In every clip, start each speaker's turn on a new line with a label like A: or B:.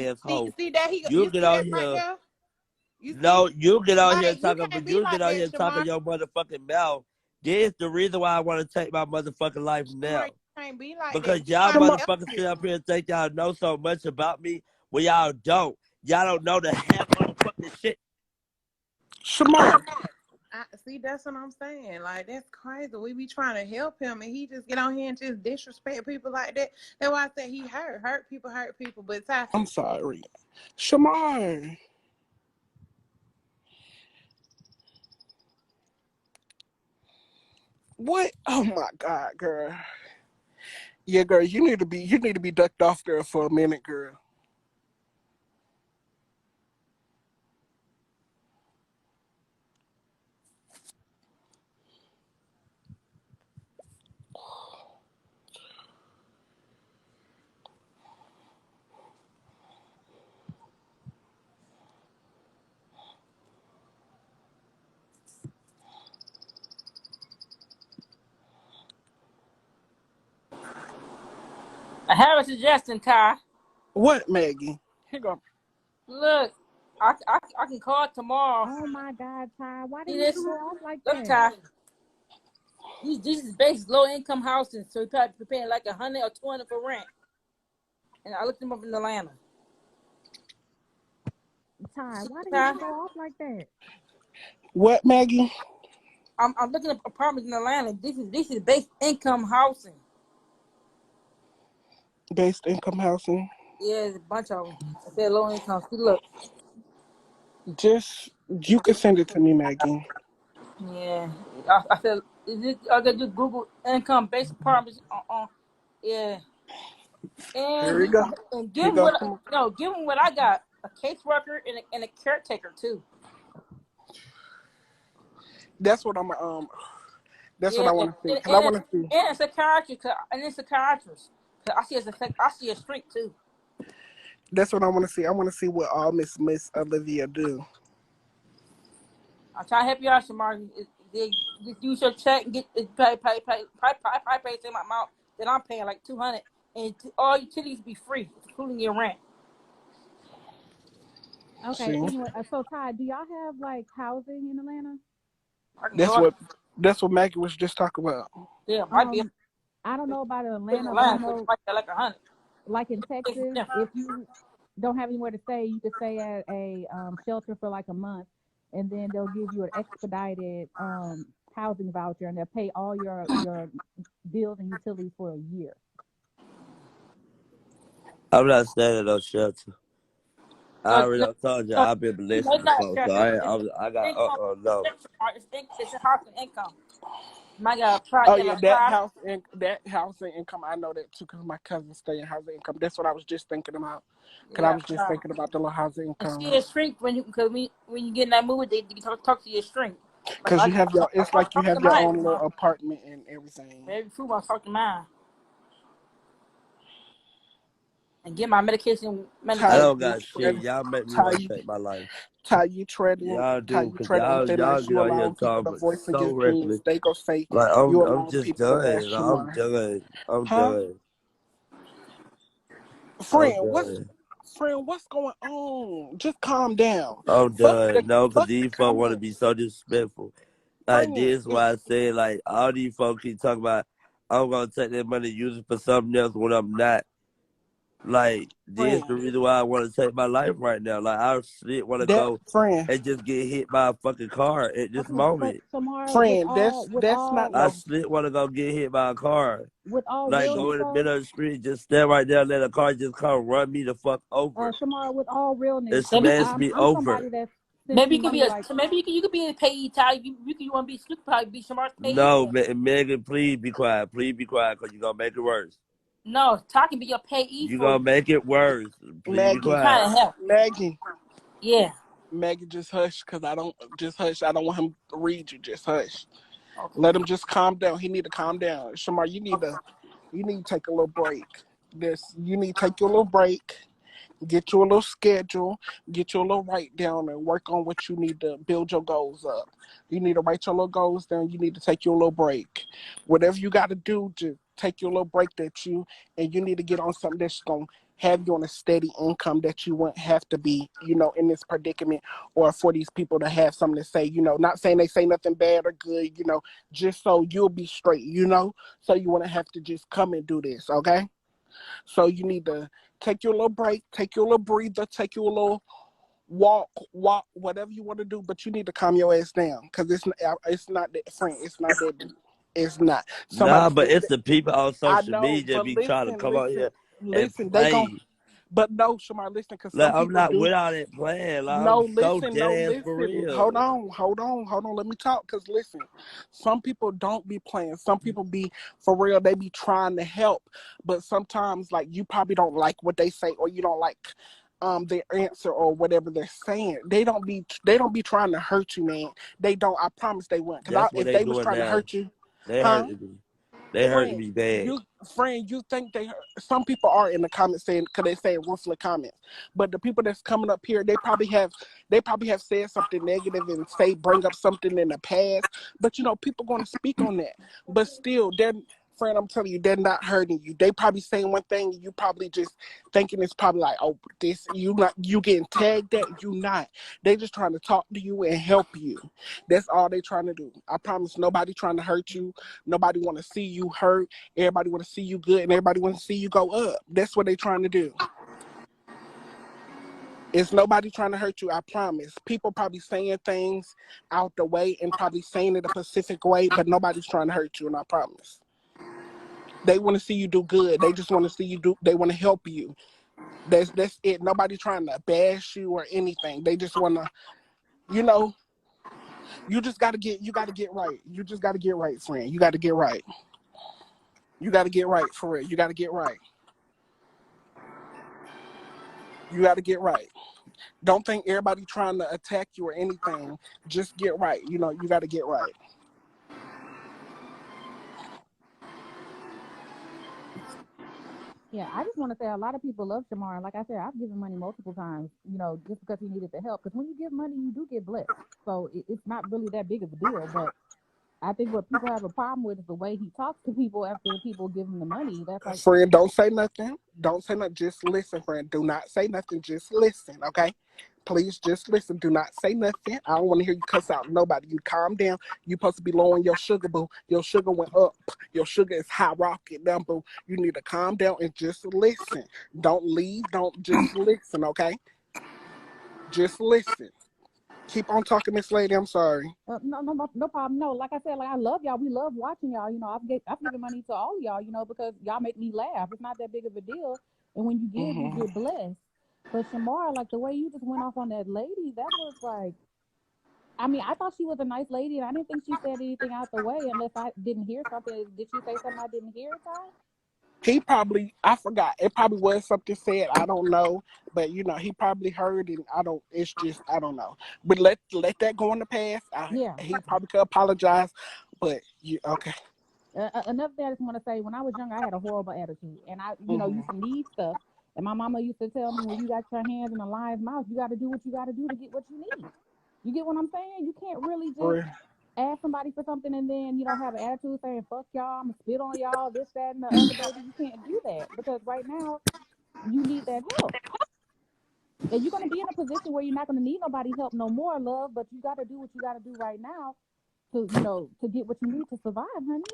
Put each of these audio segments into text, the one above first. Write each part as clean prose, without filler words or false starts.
A: asshole.
B: See that
A: You
B: you
A: get
B: see
A: out
B: that right
A: here.
B: there? You
A: No,
B: see?
A: you get out here
B: Like you
A: talking,
B: can't
A: but
B: be
A: you
B: like
A: get out
B: that,
A: here talking
B: Shamar.
A: your motherfucking mouth. This the reason why I want to take my motherfucking life
B: Shamar,
A: now.
B: you can't be like that.
A: Because
B: We
A: y'all
B: trying to
C: Shamar,
B: help
A: motherfuckers
B: you.
A: sit up here and think y'all know so much about me when y'all don't. Y'all don't know the half motherfucking shit.
C: Shamar,
B: See, that's what I'm saying. Like, that's crazy. We be trying to help him, and he just get on here and just disrespect people like that. That's why I say he hurt people, hurt people. But
C: I'm sorry. Shamar, what? Oh my God, girl. Yeah, girl, you need to be ducked off, girl, for a minute, girl.
D: I have a suggestion, Ty.
C: What, Maggie? Here go.
D: Look, I can call tomorrow.
E: Oh my God, Ty. Why did
D: See
E: he
D: this?
E: go off like
D: Look,
E: that?
D: Ty. This is basic low income housing, so you probably paying like $100 or $200 for rent. And I looked them up in Atlanta.
E: Ty, why did
D: Ty,
E: he go off like that?
C: What, Maggie?
D: I'm looking up apartments in Atlanta. This is basic income housing.
C: Based income housing.
D: Yeah, there's a bunch of them. I said low income. See, look.
C: Just you can send it to me, Maggie.
D: Yeah, I said, I got just Google income based apartments on yeah,
C: Here we go.
D: and
C: Here
D: give
C: you
D: them
C: go.
D: give them what I got, a caseworker and a caretaker too.
C: That's what I'm That's what
D: Yeah,
C: I want to see. Cause I want to see.
D: and a psychiatrist and a psychiatrist. Cause I see a shrink too.
C: That's what I want to see. I want to see what all Miss Olivia do.
D: I'm trying to help you out, Shamar. Just use your check and get pay the amount that I'm paying, like $200, and all utilities be free, including your rent.
E: Okay,
C: See,
E: anyway, so Ty, do y'all have like housing in Atlanta?
D: I can
C: that's
D: call.
C: what Maggie was just talking about.
D: Yeah, might be
E: Um, I don't know about
D: in
E: Atlanta, but I
D: Atlanta, so it's
E: know
D: like 100.
E: like in Texas, if you don't have anywhere to stay, you could stay at a shelter for like a month, and then they'll give you an expedited housing voucher, and they'll pay all your bills and utilities for a year.
A: I'm not staying in no shelter. I
D: No,
A: already
D: no,
A: told you
D: no,
A: I've been
D: no,
A: molested
D: it's not
A: before, so
D: shelter.
A: I got
D: Income.
A: no.
D: It's a housing income. My God, apply.
C: Oh
D: You
C: yeah,
D: gotta apply.
C: that housing income. I know that too because my cousins stay in housing income. That's what I was just thinking about.
D: You
C: Because I
D: gotta
C: was just
D: apply.
C: thinking about the little housing
D: And
C: income.
D: see a shrink because when you get in that mood, they talk to your shrink.
C: Because you have your, it's like you
D: Talk to
C: have your
D: mine
C: own
D: every
C: little
D: month.
C: apartment and everything.
D: Every 2 months, talk to mine and get my
A: I
C: Ty,
D: medication.
A: don't
C: you
A: got shit.
C: tread,
A: Y'all make me
C: Ty,
A: want
C: you,
A: to take my life. Y'all
C: Ty,
A: do,
C: you
A: cause
C: treading on thin
A: y'all
C: ice.
A: get
C: You
A: on here
C: allowing people
A: talking
C: to
A: but
C: voice
A: so
C: against
A: reckless.
C: opinions. They gonna say
A: Like
C: you
A: I'm
C: allowing
A: just
C: people to bash
A: done. I'm
C: Shamar.
A: done. I'm
C: Huh?
A: done. I'm
C: Friend,
A: done.
C: what's going on? Just calm down.
A: I'm done. No, cause
C: Fuck the
A: these folks want to be
C: comments.
A: so disrespectful. Like
C: Friend,
A: this, why I say like all these folks keep talking about I'm gonna take that money and use it for something else when I'm not. Like this
C: friend,
A: the reason why I want to take my life right now. Like I shit want to
C: that
A: go
C: friend,
A: and just get hit by a fucking car at this
E: Okay, so
A: moment.
E: Shamar,
C: friend, that's not
A: I
C: no
A: slit want to go get hit by a car.
E: with all
A: Like
C: Sh-
A: go in
E: realness
A: the
E: though,
A: middle of the street, just stand right there, and let a car just come run me the fuck over
E: Shamar, with all realness,
A: and
D: Maybe
A: smash me
E: I'm
A: over.
E: somebody that's
D: maybe
E: sending
D: you could
E: money like
D: you could be a paid Ty. You want to be you could probably be Shamar's paid.
A: No, Megan, please be quiet. Please be quiet, cause you're gonna make it worse.
D: No, Ty can be your payee
A: You're
D: for
A: gonna
D: you.
A: make it worse. Please be
C: Maggie,
A: quiet.
D: Trying to help.
C: Maggie,
D: Yeah.
C: Maggie, just hush, cause I don't just hush. I don't want him to read you. Just hush.
D: Okay.
C: Let him just calm down. He need to calm down. Shamar, you need to take a little break. You need to take your little break. Get you a little schedule, get you a little write down, and work on what you need to build your goals up. You need to write your little goals down. You need to take your little break. Whatever you got to do to take your little break and you need to get on something that's going to have you on a steady income that you wouldn't have to be, in this predicament, or for these people to have something to say, not saying they say nothing bad or good, just so you'll be straight, so you wouldn't have to just come and do this, okay? So you need to take your little break, take your little breather, take your little walk, whatever you want to do, but you need to calm your ass down because it's not that, friend. It's not that deep. It's not. Somebody
A: Nah, but
C: said
A: it's
C: that.
A: the people on
C: I
A: social
C: know,
A: media
C: but
A: be trying to
C: listen,
A: come out
C: listen,
A: here and
C: listen. They gon'
A: play.
C: But no, Shamar, listen, because some
A: Like I'm
C: people
A: not
C: do.
A: with all that playing. Like
C: No,
A: I'm so
C: listen,
A: dead
C: no,
A: ass for
C: listen.
A: real.
C: Hold on. Let me talk. Cause listen, some people don't be playing. Some people be for real. They be trying to help, but sometimes like you probably don't like what they say, or you don't like their answer or whatever they're saying. They don't be trying to hurt you, man. They don't. I promise they wouldn't.
A: That's what
C: If
A: they
C: they was
A: doing
C: trying to
A: now.
C: hurt you,
A: They
C: huh?
A: hurting me. They hurting
C: friend,
A: me bad.
C: you you think some people are in the comments saying because they say roofless comments, but the people that's coming up here they probably have said something negative and say bring up something in the past, but people going to speak on that, but still they're friend, I'm telling you, they're not hurting you. They probably saying one thing, and you probably just thinking it's probably like, oh, this you getting tagged at. You not. They just trying to talk to you and help you. That's all they trying to do. I promise, nobody trying to hurt you. Nobody want to see you hurt. Everybody want to see you good, and everybody want to see you go up. That's what they trying to do. It's nobody trying to hurt you, I promise. People probably saying things out the way and probably saying it a specific way, but nobody's trying to hurt you, and I promise. They want to see you do good. They just want to see you do. They want to help you. That's it. Nobody trying to bash you or anything. They just want to, you know. You got to get right. You just got to get right, friend. You got to get right. You got to get right for real. You got to get right. You got to get right. Don't think everybody trying to attack you or anything. Just get right. You got to get right.
E: Yeah, I just want to say a lot of people love Shamar. And like I said, I've given money multiple times, just because he needed the help. Because when you give money, you do get blessed. So it's not really that big of a deal. But I think what people have a problem with is the way he talks to people after people give him the money. That's like,
C: Friend, don't say nothing. Don't say nothing. Just listen, friend. Do not say nothing. Just listen, okay? Please just listen. Do not say nothing. I don't want to hear you cuss out nobody. You calm down. You supposed to be lowering your sugar, boo. Your sugar went up. Your sugar is high rocket now, boo. You need to calm down and just listen. Don't leave. Don't just listen, okay? Just listen. Keep on talking, Miss Lady. I'm sorry.
E: no problem. No, like I said, like I love y'all. We love watching y'all. I've given money to all y'all. Because y'all make me laugh. It's not that big of a deal. And when you give, you
C: Hmm.
E: get blessed. But Shamar, like the way you just went off on that lady, that was like, I mean, I thought she was a nice lady, and I didn't think she said anything out the way unless I didn't hear something. Did she say something I didn't hear, Ty?
C: I forgot. It probably was something said. I don't know. But, he probably heard, and it's just, I don't know. But let that go in the past.
E: Yeah.
C: He probably could apologize. But, okay.
E: Another thing I just want to say, when I was young, I had a horrible attitude, and I,
C: Hmm.
E: used to need stuff. And my mama used to tell me, when you got your hands in a lion's mouth, you got to do what you got to do to get what you need. You get what I'm saying? You can't really
C: For
E: just
C: real.
E: ask somebody for something and then, have an attitude saying, fuck y'all, I'm going to spit on y'all, this, that, and the other, baby. You can't do that because right now you need that help. And you're going to be in a position where you're not going to need nobody help no more, love, but you got to do what you got to do right now to get what you need to survive, honey.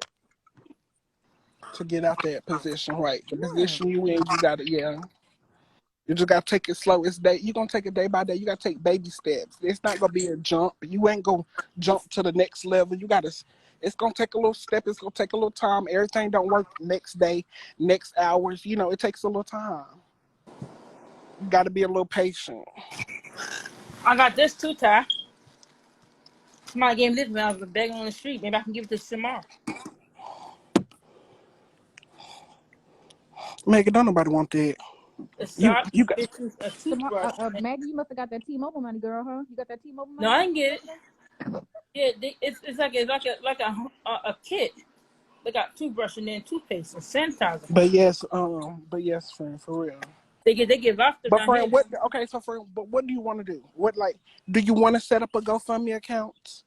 C: To get out that position, right. The
E: Yeah.
C: position you in, you got to, yeah. You just got to take it slow. You're going to take it day by day. You got to take baby steps. It's not going to be a jump. You ain't going to jump to the next level. It's going to take a little step. It's going to take a little time. Everything don't work next day, next hours. It takes a little time. You got to be a little patient.
D: I got this too, Ty. Somebody gave me this when I was begging on the street. Maybe I can give it to Shamar.
C: Megan, don't nobody want that.
D: A
C: You,
D: sharp,
C: you got,
D: a
E: Tomorrow,
D: toothbrush.
E: Maggie, you must have got that T-Mobile money, girl, huh? You got that T-Mobile
D: No,
E: money
D: I
E: from
D: didn't get it.
E: yesterday?
D: Yeah, it's like a kit. They got toothbrush and then toothpaste and sanitizer.
C: but yes, friend, for real.
D: They give after
C: But
D: down here.
C: friend, what do you want to do? Do you want to set up a GoFundMe account?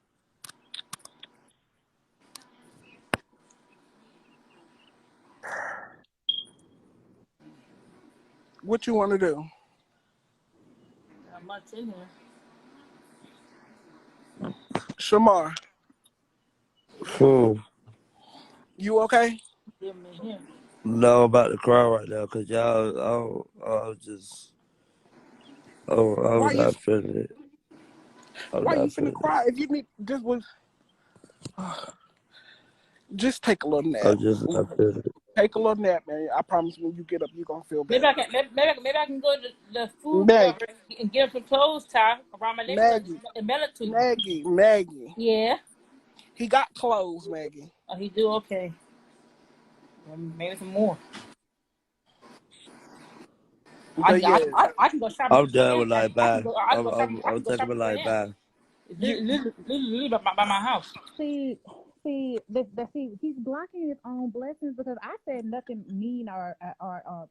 C: What you want to do?
D: Not much in here.
C: Shamar, you okay?
D: Give me here.
A: No, I'm about to cry right now because y'all,
C: Why
A: I'm
C: you
A: not feeling it. I'm
C: Why you
A: not
C: finna
A: feeling it.
C: cry? If you need just take a little nap.
A: I'm just not feeling it.
C: Take a little nap, man. I promise when you get up, you're gonna feel
D: Maybe
C: better.
D: I can maybe I can go to the food
C: Maggie,
D: court and get some clothes tied around my neck
C: Maggie,
D: and mail it to you.
C: Maggie.
D: Yeah.
C: He got clothes, Maggie.
D: Oh, he do okay. Maybe some more.
C: But yeah,
D: I can go shopping
A: I'm
D: for
A: done with
D: him.
A: life. Bye.
D: I
A: I'm
D: can go
A: taking my
D: shopping for
A: life.
D: him.
A: Bye.
C: you
D: Literally by my house.
E: See, he's blocking his own blessings because I said nothing mean or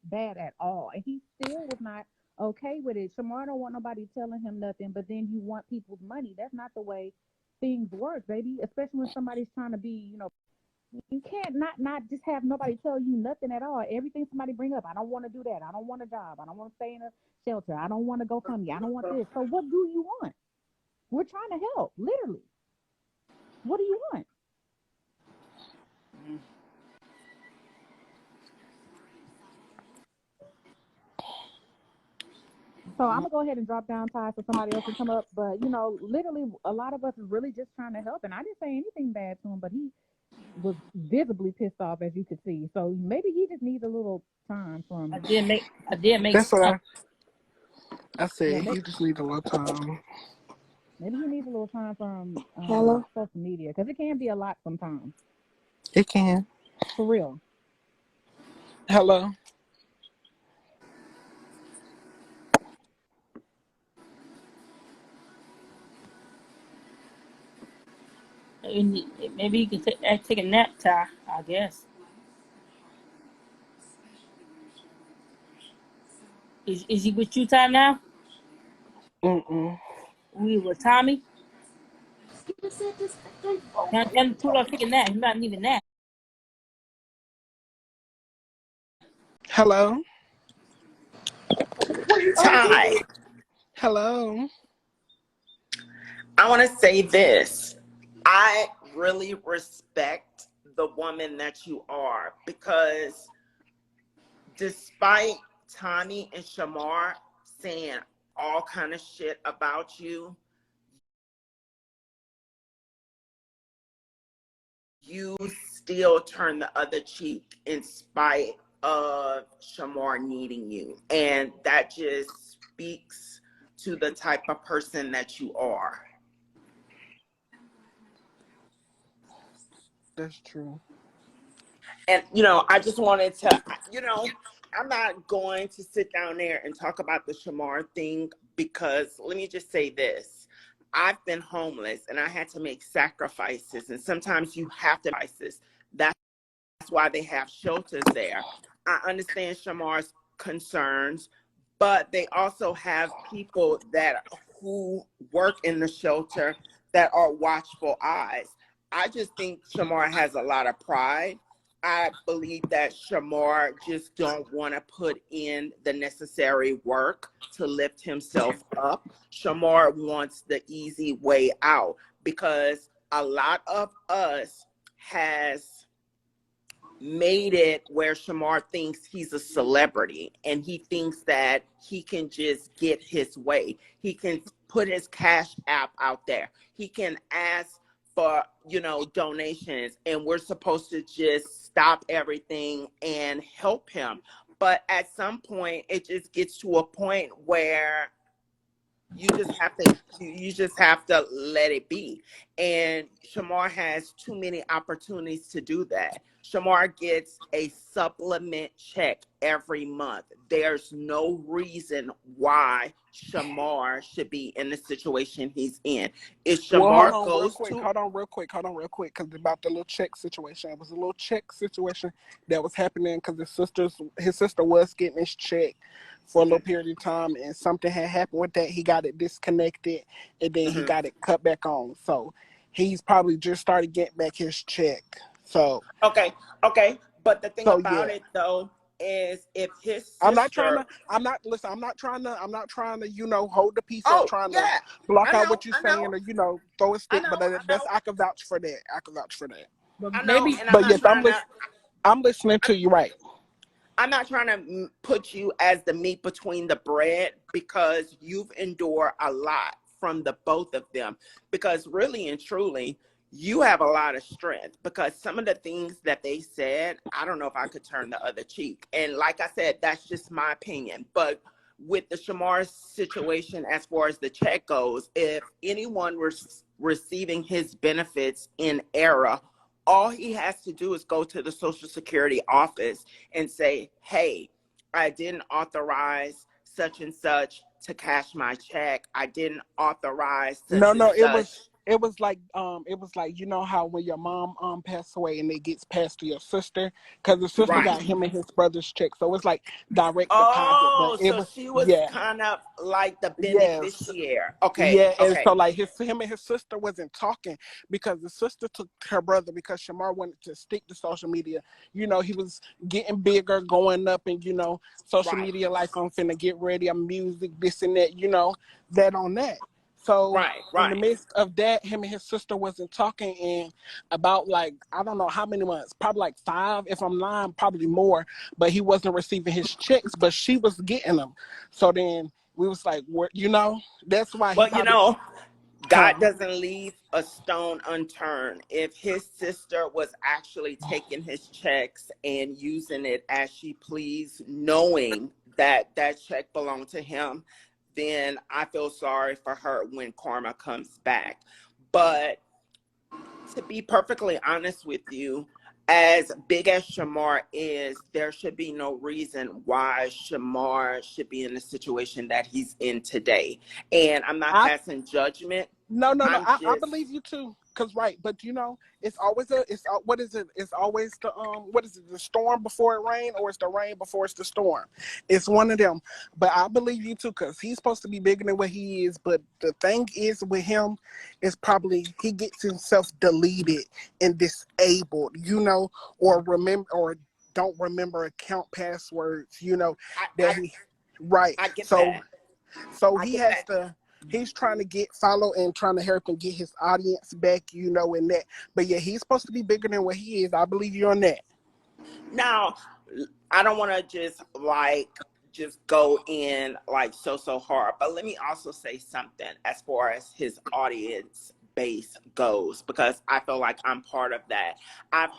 E: bad at all, and he still was not okay with it. Shamar don't want nobody telling him nothing, but then you want people's money. That's not the way things work, baby. Especially when somebody's trying to be, you can't not just have nobody tell you nothing at all. Everything somebody bring up, I don't want to do that. I don't want a job. I don't want to stay in a shelter. I don't want to go from you. I don't want this. So what do you want? We're trying to help, literally. What do you want? So I'm gonna go ahead and drop down Ty so somebody else can come up. But literally, a lot of us is really just trying to help. And I didn't say anything bad to him, but he was visibly pissed off, as you could see. So maybe he just needs a little time from.
D: I did make
C: that's what
D: some.
C: I
E: Yeah,
C: said. He just need a little time.
E: maybe he needs a little time from
C: Hello.
E: social media because it can be a lot sometimes.
C: It can.
E: For real.
C: Hello.
D: Maybe he can take a nap, Ty. I guess. Is he with you, Ty, now?
C: Mm-mm.
D: We with Tommy? Tell him to pull up, take a nap. He might need a nap.
C: Hello.
F: Ty,
C: Hello.
F: I want to say this. I really respect the woman that you are because despite Tommy and Shamar saying all kind of shit about you, you still turn the other cheek in spite of Shamar needing you. And that just speaks to the type of person that you are.
C: That's true.
F: And, I just wanted to, I'm not going to sit down there and talk about the Shamar thing because let me just say this. I've been homeless and I had to make sacrifices. And sometimes you have to make sacrifices. That's why they have shelters there. I understand Shamar's concerns, but they also have people who work in the shelter that are watchful eyes. I just think Shamar has a lot of pride. I believe that Shamar just don't want to put in the necessary work to lift himself up. Shamar wants the easy way out because a lot of us has made it where Shamar thinks he's a celebrity and he thinks that he can just get his way. He can put his cash app out there. He can ask for, donations and we're supposed to just stop everything and help him. But at some point, it just gets to a point where you just have to let it be. And Shamar has too many opportunities to do that. Shamar gets a supplement check every month. There's no reason why Shamar should be in the situation he's in. If
C: Well, hold
F: Shamar
C: on real
F: goes
C: quick.
F: to
C: Hold on real quick. Because about the little check situation. It was a little check situation that was happening because his sister was getting his check for a little period of time, and something had happened with that. He got it disconnected, and then he
F: Mhm.
C: got it cut back on. So he's probably just started getting back his check. So
F: Okay, but the thing about
C: yeah.
F: it though, is if his
C: I'm not trying
F: sister.
C: to. I'm not trying to. Hold the piece or
F: Oh
C: trying to
F: yeah,
C: block
F: I
C: out
F: know,
C: what you're
F: I
C: saying
F: know,
C: or throw a
F: I
C: stick.
F: know,
C: But
F: I
C: that's
F: know,
C: I can vouch for that. I can vouch for that.
D: But
F: I know,
D: maybe
F: and I'm
C: But
F: not
C: yes,
F: trying to.
C: I'm listening to you. Right.
F: I'm not trying to put you as the meat between the bread because you've endured a lot from the both of them. Because really and truly, you have a lot of strength because some of the things that they said, I don't know if I could turn the other cheek. And like I said, that's just my opinion. But with the Shamar situation, as far as the check goes, if anyone was receiving his benefits in error, all he has to do is go to the Social Security office and say, hey, I didn't authorize such and such to cash my check. I didn't authorize such and
C: No,
F: such.
C: it was like how when your mom passed away and it gets passed to your sister because the sister
F: Right.
C: got him and his brother's check, so it's like direct deposit. But
F: Oh,
C: it
F: so
C: was
F: she was
C: yeah,
F: kind of like the
C: yes.
F: beneficiary. Okay,
C: Yeah, and
F: okay.
C: so like him and his sister wasn't talking because the sister took her brother because Shamar wanted to stick to social media. He was getting bigger, going up, and social
F: Right,
C: media like I'm finna get ready, I'm music, this and that, that on that. So
F: right,
C: in the
F: right.
C: midst of that, him and his sister wasn't talking, and about like I don't know how many months, probably like 5, if I'm lying, probably more. But he wasn't receiving his checks, but she was getting them. So then we was like, what, that's why he
F: Well,
C: probably,
F: God
C: huh?
F: doesn't leave a stone unturned. If his sister was actually taking his checks and using it as she pleased, knowing that that check belonged to him, then I feel sorry for her when karma comes back. But to be perfectly honest with you, as big as Shamar is, there should be no reason why Shamar should be in the situation that he's in today. And I'm not
C: I
F: passing judgment.
C: no.
F: I'm
C: I
F: just,
C: believe you too. Cause right, but it's always what is it? It's always the what is it? The storm before it rain, or it's the rain before it's the storm. It's one of them. But I believe you too, cause he's supposed to be bigger than what he is. But the thing is with him, is probably he gets himself deleted and disabled, or remember or don't remember account passwords,
F: I,
C: that
F: I,
C: he right.
F: I get
C: So
F: that.
C: so
F: I
C: he
F: get
C: has
F: that.
C: to. He's trying to get follow and trying to help and get his audience back, in that. But yeah, he's supposed to be bigger than what he is. I believe you on that.
F: Now, I don't want to just go in like so hard, but let me also say something as far as his audience base goes because I feel like I'm part of that. I've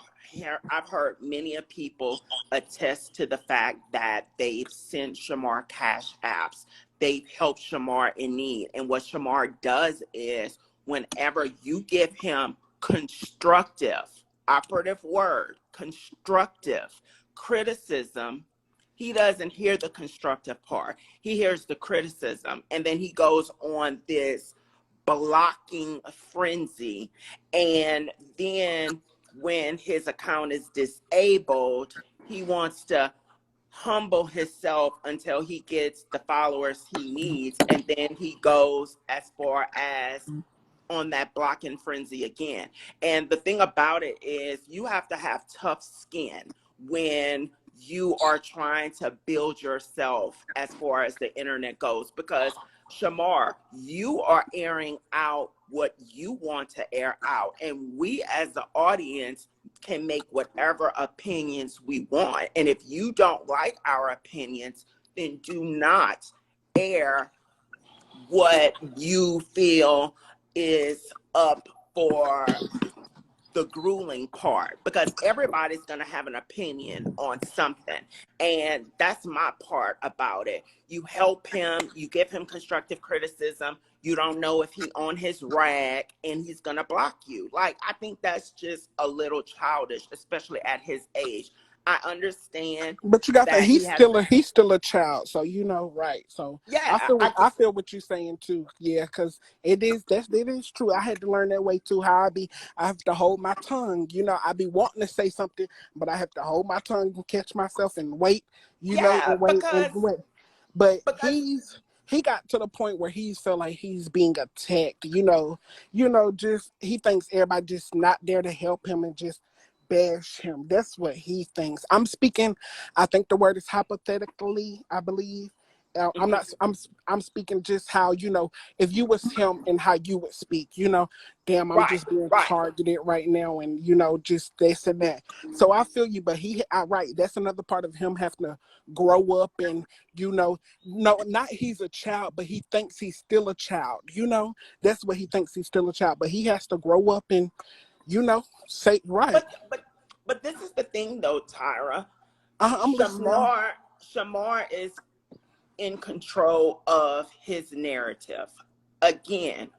F: I've heard many of people attest to the fact that they've sent Shamar cash apps. They've helped Shamar in need, and what Shamar does is whenever you give him constructive operative word, constructive criticism, he doesn't hear the constructive part. He hears the criticism. And then he goes on this blocking frenzy. And then when his account is disabled, he wants to humble himself until he gets the followers he needs. And then he goes as far as on that blocking frenzy again. And the thing about it is you have to have tough skin when you are trying to build yourself as far as the internet goes because Shamar, you are airing out what you want to air out. And we as the audience can make whatever opinions we want. And if you don't like our opinions, then do not air what you feel is up for the grueling part because everybody's going to have an opinion on something. And that's my part about it. You help him, you give him constructive criticism. You don't know if he on his rag and he's going to block you. Like, I think that's just a little childish, especially at his age. I understand
C: But you got that
F: that he has,
C: he's still a child, so right. So
F: yeah,
C: I feel what you're saying too. Yeah, because it is true. I had to learn that way too. I have to hold my tongue. I be wanting to say something, but I have to hold my tongue and catch myself and wait.
F: yeah,
C: And wait and
F: because,
C: wait. But
F: because
C: he got to the point where he felt like he's being attacked. Just he thinks everybody just not there to help him and just bash him. That's what he thinks. I'm speaking, I think the word is hypothetically, I believe. I'm
F: Mhm.
C: not. I'm speaking just how, if you was him and how you would speak. Damn, I'm
F: Right,
C: just being
F: right.
C: targeted right now, and just this and that. So I feel you, but right. That's another part of him having to grow up, and no, not he's a child, but he thinks he's still a child. That's what he thinks, he's still a child, but he has to grow up and say right.
F: But this is the thing though, Tyra.
C: I'm listening.
F: Shamar is in control of his narrative. Again,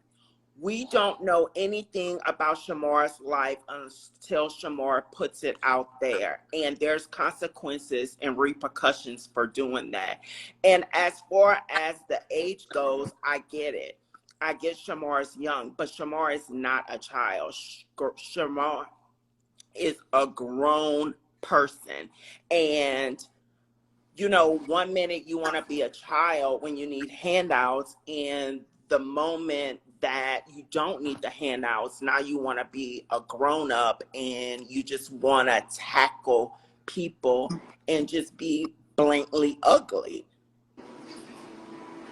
F: we don't know anything about Shamar's life until Shamar puts it out there. And there's consequences and repercussions for doing that. And as far as the age goes, I get it. I get Shamar's young, but Shamar is not a child. Shamar is a grown person. And one minute you want to be a child when you need handouts, and the moment that you don't need the handouts, now you want to be a grown up and you just want to tackle people and just be blatantly ugly.